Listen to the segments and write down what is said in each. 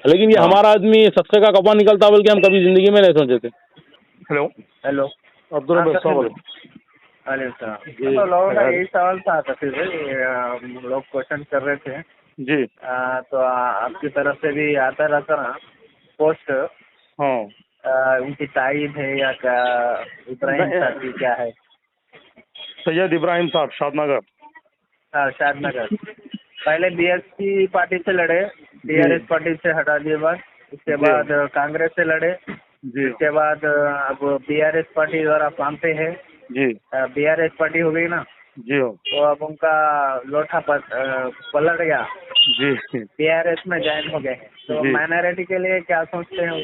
लेकिन ये हमारा आदमी सदक़े का कौवा निकलता बोल के हम कभी जिंदगी में नहीं सोचे थे। Hello hello. अब्दुल भाई साहब अरे सर, तो लोगों का यही सवाल था कफील भाई, लोग क्वेश्चन कर रहे थे जी। तो आपकी तरफ से भी आता रहता ना पोस्ट। हाँ उनकी तारीफ है या क्या, इब्राहिम साहब की क्या है? सैयद इब्राहिम साहब शादनगर। हाँ, शादनगर। पहले बीएसपी पार्टी से लड़े, टीआरएस पार्टी से हटा दिए बाद, उसके बाद कांग्रेस से लड़े, उसके बाद अब बीआरएस पार्टी द्वारा फॉर्म पे है जी। बीआरएस पार्टी हो गई ना जी हो। तो अब उनका लोटा पलट गया जी बीआरएस में ज्वाइन हो गए हैं। तो माइनॉरिटी के लिए क्या सोचते हैं?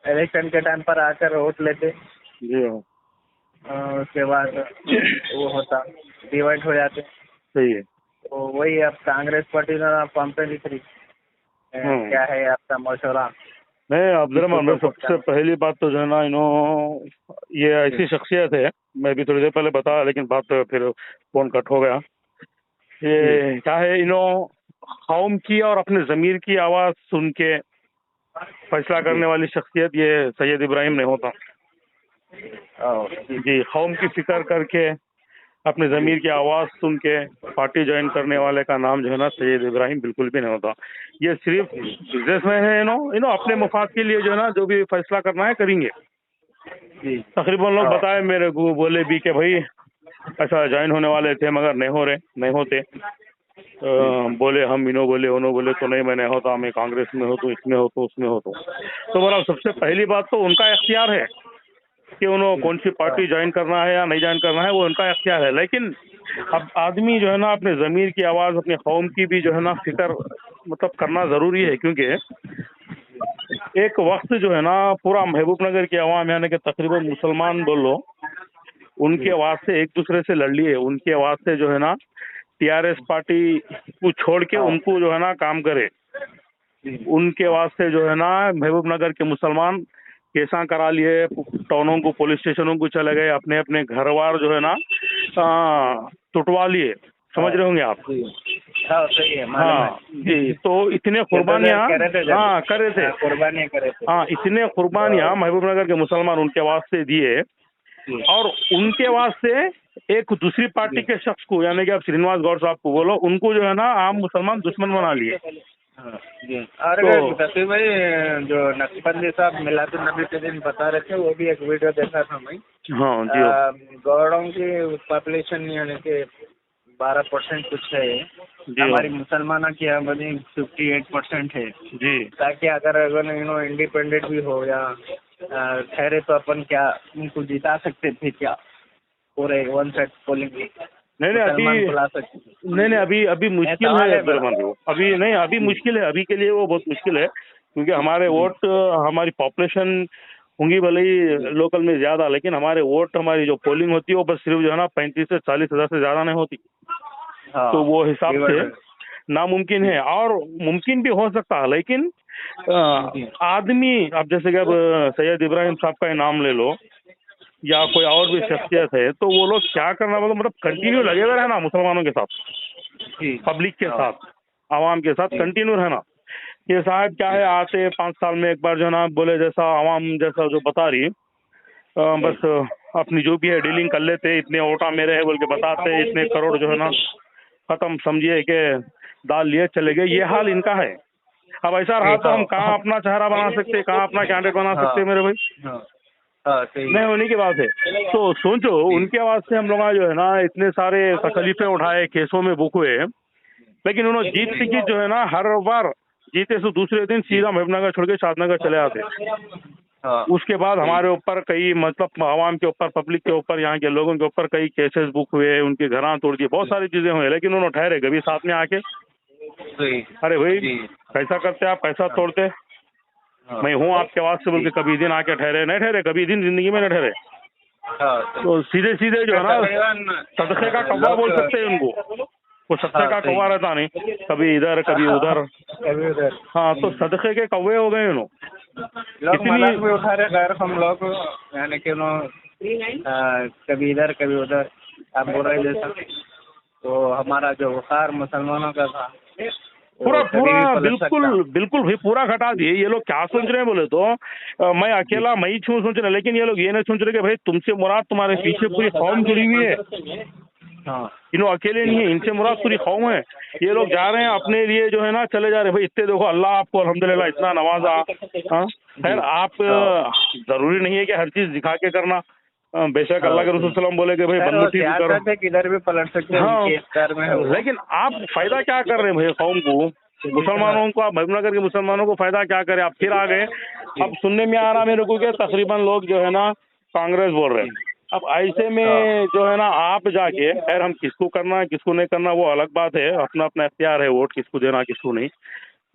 इलेक्शन के टाइम पर आकर वोट लेते जी हो। उसके बाद वो होता डिवाइड हो जाते। सही है। तो वही अब कांग्रेस पार्टी ने फॉर्म पे लिख रही क्या है आपका मशवरा? नहीं अब्दुल सबसे पहली बात तो जो है ना ये ऐसी शख्सियत है, मैं भी थोड़ी देर पहले बताया लेकिन बात तो फिर फोन कट हो गया। ये क्या है कौम की और अपने ज़मीर की आवाज़ सुन के फैसला करने वाली शख्सियत ये सैयद इब्राहिम नहीं होता। जी, कौम की फिक्र करके अपने ज़मीर की आवाज़ सुन के पार्टी ज्वाइन करने वाले का नाम जो है ना सैयद इब्राहिम बिल्कुल भी नहीं होता। ये सिर्फ बिजनेस में है अपने मुफाद के लिए जो है ना जो भी फैसला करना है करेंगे। तकरीबन लोग बताए मेरे को, बोले भी कि भाई ऐसा ज्वाइन होने वाले थे मगर नहीं होते। बोले हम बोले उन्हों बोले तो नहीं मैं नहीं होता, मैं कांग्रेस में हो तो इसमें हो तो उसमें हो तो बड़ा सबसे पहली बात तो उनका इख्तियार है कि उन्होंने कौन सी पार्टी ज्वाइन करना है या नहीं ज्वाइन करना है, वो उनका इख्तियार है। लेकिन अब आदमी जो है ना अपने ज़मीर की आवाज़ अपने कौम की भी जो है ना फिक्र मतलब करना ज़रूरी है, क्योंकि एक वक्त जो है ना पूरा महबूबनगर की आवाम यानी कि तकरीबन मुसलमान बोलो उनके वास्ते एक दूसरे से लड़ लिए, उनके वास्ते जो है ना टीआरएस पार्टी को छोड़ के उनको जो है ना काम करे, उनके वास्ते जो है ना महबूबनगर के मुसलमान केसा करा लिए, टाउनों को पुलिस स्टेशनों को चले गए, अपने अपने घरवार जो है ना टुटवा लिए। समझ रहे होंगे आप? सही है, हाँ जी। तो इतने कुर्बानियाँ कर रहे थे, हाँ इतने कुर्बानियाँ महबूबनगर के मुसलमान उनके वास्ते दिए और उनके वास्ते एक दूसरी पार्टी के शख्स को यानी कि आप श्रीनिवास गौड़ साहब को बोलो, उनको जो है ना आम मुसलमान दुश्मन बना लिए। और तस्वीर भाई जो नक्शबंदी साहब मिलादुन नबी के दिन बता रहे थे वो भी एक वीडियो देखा था मैं। हाँ जी। गौड़ों की पॉपुलेशन यानी कि 12% कुछ है, हमारी मुसलमानों की आबादी 58% है जी। ताकि अगर इंडिपेंडेंट भी हो या ठहरे तो अपन क्या उनको जिता सकते थे क्या पूरे वन साइड पोलिंग? नहीं अभी मुश्किल है अभी मुश्किल है, अभी के लिए वो बहुत मुश्किल है, क्योंकि हमारे वोट हमारी पॉपुलेशन होंगी भले ही लोकल में ज्यादा, लेकिन हमारे वोट हमारी जो पोलिंग होती है वो बस सिर्फ जो है ना 35 से 40 हज़ार से ज्यादा नहीं होती। तो वो हिसाब से नामुमकिन है और मुमकिन भी हो सकता है, लेकिन आदमी अब जैसे कि अब सैयद इब्राहिम साहब का नाम ले लो या कोई और भी शख्सियत है, तो वो लोग क्या करना मतलब कंटिन्यू लगे हुए रहना मुसलमानों के साथ, पब्लिक के साथ, आवाम के साथ कंटिन्यू रहना। ये साहब क्या है आते 5 साल में एक बार जो है ना बोले जैसा आवाम जैसा जो बता रही बस अपनी जो भी है डीलिंग कर लेते, इतने वोटा मेरे है बोल के बताते, इतने करोड़ जो है ना खत्म समझिए कि डाल लिए चले गए, ये हाल इनका है। अब ऐसा रहा तो हम कहाँ अपना चेहरा बना सकते, कहाँ अपना कैंडिडेट बना सकते मेरे भाई? नहीं होने की बात है। तो सोचो उनके आवाज से हम लोग जो है ना इतने सारे तकलीफें उठाए, केसों में बुक हुए, लेकिन उन्होंने जीत टिकट जो है ना हर बार जीते तो दूसरे दिन सीधा महबूबनगर छोड़ के शादनगर चले आते। उसके बाद हमारे ऊपर कई मतलब आवाम के ऊपर, पब्लिक के ऊपर, यहाँ के लोगों के ऊपर कई केसेस बुक हुए, उनके घर तोड़ दिए, बहुत सारी चीजें हुई, लेकिन उन्होंने ठहरे कभी साथ में आके अरे भाई कैसा करते आप, कैसा तोड़ते, मैं हूँ आपके आवाज से बोल के कभी दिन आके ठहरे? नहीं ठहरे, कभी दिन जिंदगी में नहीं ठहरे। तो सीधे सीधे जो है ना सदक़े का कौवा बोल सकते हैं उनको, वो सदक़े का कौवा रहता नहीं, कभी इधर कभी उधर। हाँ तो सदक़े के कौवे हो गए लोग उठा रहे गैर हम लोग यानी कि कभी इधर कभी उधर आप बोल रहे जैसा, तो हमारा जो वक़ार मुसलमानों का था पूरा पूरा बिल्कुल बिल्कुल भाई पूरा घटा दिए। ये लोग क्या सोच रहे हैं बोले तो मैं अकेला मैं ही छूँ सोच रहे, लेकिन ये लोग ये नहीं सोच रहे कि भाई तुमसे मुराद तुम्हारे पीछे पूरी कौम जुड़ी हुई है। इन अकेले नहीं है, इनसे मुराद पूरी कौम है। ये लोग जा रहे हैं अपने लिए जो है ना, चले जा रहे हैं भाई इतने देखो अल्लाह आपको अल्हम्दुलिल्लाह इतना नवाजा। हाँ खैर आप जरूरी नहीं है कि हर चीज दिखा के करना। बेशक अल्लाह के रसूल सल्लल्लाहु अलैहि वसल्लम बोले कि भाई बंदूकी भी करो, किधर भी पलट सकते हैं। हाँ लेकिन आप फायदा क्या कर रहे हैं भाई कौम को, मुसलमानों को, आप महबूबनगर के मुसलमानों को फायदा क्या करे आप। फिर आ गए, अब सुनने में आ रहा मेरे को कि तकरीबन लोग जो है ना कांग्रेस बोल रहे हैं। अब ऐसे में जो है ना आप जाके, खैर हम किसको करना है किसको नहीं करना वो अलग बात है, अपना अपना इख्तियार है वोट किसको देना किसको नहीं,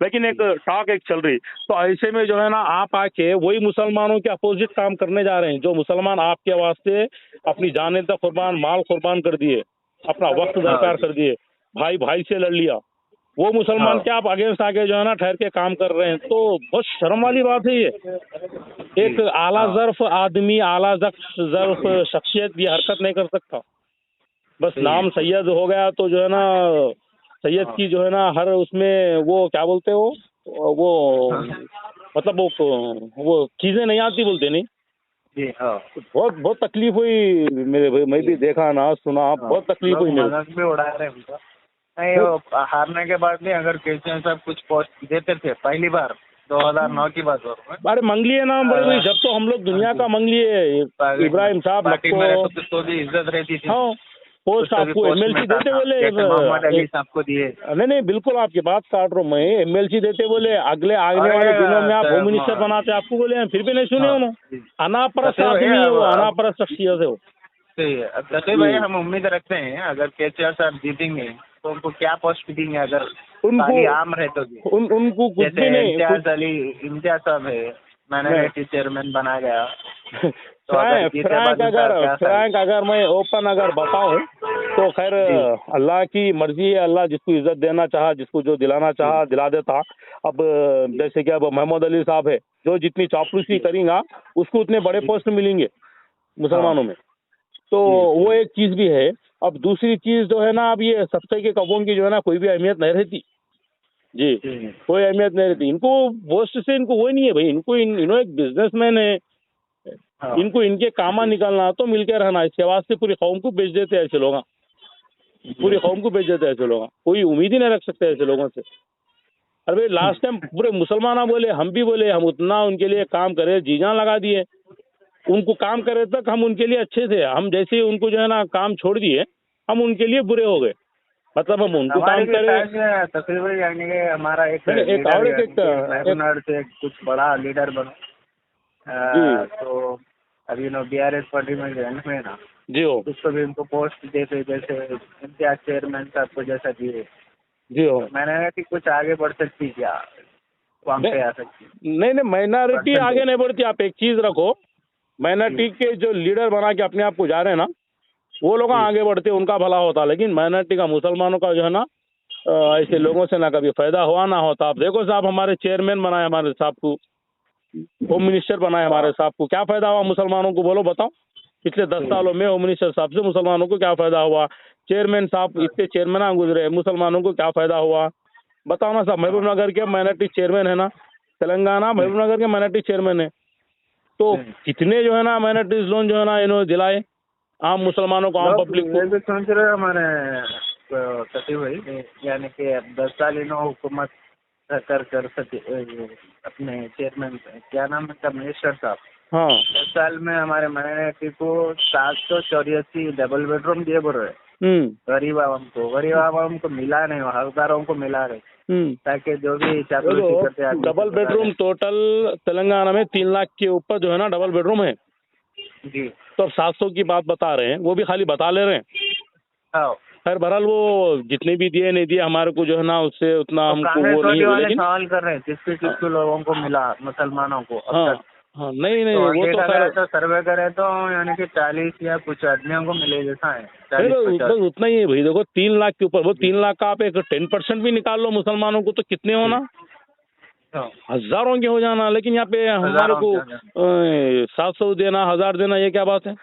लेकिन एक टॉक एक चल रही। तो ऐसे में जो है ना आप आके वही मुसलमानों के अपोजिट काम करने जा रहे हैं। जो मुसलमान आपके वास्ते अपनी जान तक कुर्बान, माल कुर्बान कर दिए, अपना वक्त दरकार कर दिए, भाई भाई से लड़ लिया, वो मुसलमान क्या आप अगेंस्ट आके जो है ना ठहर के काम कर रहे हैं। तो बहुत शर्म वाली बात है ये। एक आला ज़र्फ आदमी, आला ज़र्फ शख्सियत ये हरकत नहीं कर सकता। बस नाम सैयद हो गया तो जो है ना सैयद की जो है ना हर उसमें वो क्या बोलते हो वो मतलब वो चीजें नहीं आती बोलते नहीं। बहुत बहुत तकलीफ हुई मेरे भाई, मैं भी देखा ना सुना, बहुत तकलीफ हुई मेरे। भी उड़ा रहे हैं नहीं, वो हारने के बाद भी अगर केसीआर साहब कुछ पोस्ट देते थे पहली बार 2009 की बात हो रही है। अरे मंग लिए ना भाई, जब तो हम लोग दुनिया का मंग लिए इब्राहिम साहब तो भी इज्जत रहती थी। हाँ पोस्ट आपको एमएलसी देते बोले, मोहम्मद अली साहब को दिए। नहीं बिल्कुल आपकी बात काट रहा हूँ मैं, एमएलसी देते बोले, अगले आने वाले दिनों में आप होम मिनिस्टर बनाते आपको बोले, फिर भी नहीं सुने उन्होंने। अनापरस्त आदमी है वो, अनापरस्त शख्सियत है वो। सही है। अब जैसे भाई हम उम्मीद रखते हैं अगर केसीआर साहब जीतेंगे तो उनको क्या पोस्ट देंगे, अगर उनको आम रहे तो उनको कुछ भी नहीं। इम्तियाज साहब है माइनॉरिटी चेयरमैन बना गया। फ्रैंक अगर मैं ओपन अगर बताऊं तो खैर अल्लाह की मर्जी है, अल्लाह जिसको इज्जत देना चाहा, जिसको जो दिलाना चाहा दिला देता। अब जैसे कि अब मोहम्मद अली साहब है, जो जितनी चापलूसी करेगा उसको उतने बड़े पोस्ट मिलेंगे मुसलमानों में, तो वो एक चीज भी है। अब दूसरी चीज जो है ना, अब ये सत्ता के कबों की जो है ना कोई भी अहमियत नहीं रहती जी, कोई अहमियत नहीं रहती इनको। पोस्ट से इनको वो नहीं है भाई, इनको इन्हों एक बिजनेसमैन है, इनको इनके कामा निकालना तो मिलकर रहना, इसके वास्ते पूरी कौम को बेच देते हैं ऐसे लोग, पूरी कौम को बेच देते हैं ऐसे लोग, कोई उम्मीद ही नहीं रख सकते ऐसे लोगों से। अरे भाई लास्ट टाइम पूरे मुसलमान बोले, हम भी बोले, हम उतना उनके लिए काम करे, जी जान लगा दिए, उनको काम करे तक हम उनके लिए अच्छे थे, हम जैसे ही उनको जो है ना काम छोड़ दिए हम उनके लिए बुरे हो गए। मतलब हम उनको काम करे तकरीबन यानी कि हमारा एक कुछ बड़ा लीडर बनो। तो अभी BRS पार्टी में जॉइन हुए ना जी, हो उसको भी उनको पोस्ट देते, जैसे इम्तियाज चेयरमैन साहब को जैसा दिए जी हो। माइनॉरिटी कुछ आगे बढ़ सकती क्या, वहाँ पे आ सकती? नहीं माइनॉरिटी आगे नहीं बढ़ती। आप एक चीज रखो, माइनॉरिटी के जो लीडर बना के अपने आप को जा रहे हैं ना वो लोग आगे बढ़ते, उनका भला होता, लेकिन माइनॉरिटी का मुसलमानों का जो है ना ऐसे लोगों से ना कभी फायदा हुआ ना होता। आप देखो साहब, हमारे चेयरमैन बनाए हमारे साहब को, होम मिनिस्टर बनाए हमारे साहब को, क्या फायदा हुआ मुसलमानों को बोलो बताओ? पिछले 10 सालों में होम मिनिस्टर साहब से मुसलमानों को क्या फायदा हुआ? चेयरमैन साहब इतने चेयरमैन गुजरे, मुसलमानों को क्या फायदा हुआ बताओ ना साहब। महबूबनगर के माइनॉरिटी चेयरमैन है ना, तेलंगाना महबूबनगर के माइनॉरिटी चेयरमैन है, तो कितने जो है ना माइनॉरिटी लोन जो है ना इन्होंने दिलाए आम मुसलमानों को, आम पब्लिक को। भी सोच रहे हमारे सचिव भाई, यानी कि 10 साल इन्होंने हुकूमत कर सके अपने चेयरमैन, क्या नाम है मिनिस्टर साहब, हाँ 10 साल में हमारे माइनॉरिटी को 784 डबल बेडरूम दिए बोल रहे, गरीब आवाम को मिला नहीं, हकदारों को मिला रहे, ताकि जो भी डबल बेडरूम टोटल तेलंगाना में 3 लाख के ऊपर जो है ना डबल बेडरूम है जी। तो अब 700 की बात बता रहे हैं, वो भी खाली बता ले रहे हैं। खैर बहरहाल वो जितने भी दिए नहीं दिए हमारे को जो है ना उससे उतना हमको वो नहीं है, लेकिन सवाल कर रहे हैं किसके लोगों को मिला मुसलमानों को। हाँ नहीं वो तो खैर सर्वे करे तो यानी कि 40 या कुछ आदमियों को मिले जैसा है, बस उतना ही है भाई। देखो 3 लाख के ऊपर, वो 3 लाख का आप एक 10% भी निकाल लो मुसलमानों को तो कितने होना, हजारों के हो जाना, लेकिन यहाँ पे हमारे को 700 देना, 1000 देना, ये क्या बात है?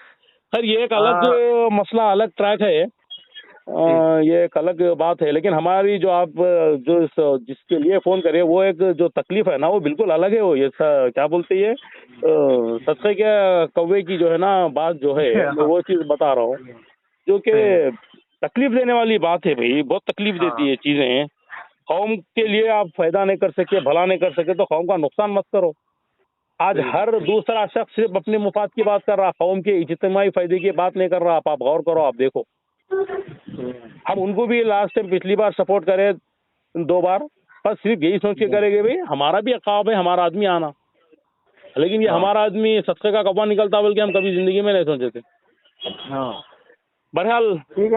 खैर ये एक अलग मसला, अलग ट्रैक है। ये एक अलग बात है, लेकिन हमारी जो आप जिसके लिए फोन करे वो एक जो तकलीफ है ना वो बिल्कुल अलग है। वो ये क्या बोलते हैं, सत्य के कौवे की जो है ना बात जो है, मैं वो चीज बता रहा हूँ जो कि तकलीफ देने वाली बात है भाई, बहुत तकलीफ देती है चीजें। कौम के लिए आप फायदा नहीं कर सके, भला नहीं कर सके तो कौम का नुकसान मत करो। आज हर दूसरा शख्स सिर्फ अपने मुफाद की बात कर रहा, कौम के इज्तिमाई फायदे की बात नहीं कर रहा। आप गौर करो, आप देखो, हम उनको भी लास्ट टाइम पिछली बार सपोर्ट करे 2 बार, बस सिर्फ यही सोच के करेंगे भाई हमारा भी अकाब है हमारा आदमी आना, लेकिन ये हमारा आदमी सदके का कौवा निकलता बल्कि हम कभी जिंदगी में नहीं सोचे थे। बहरहाल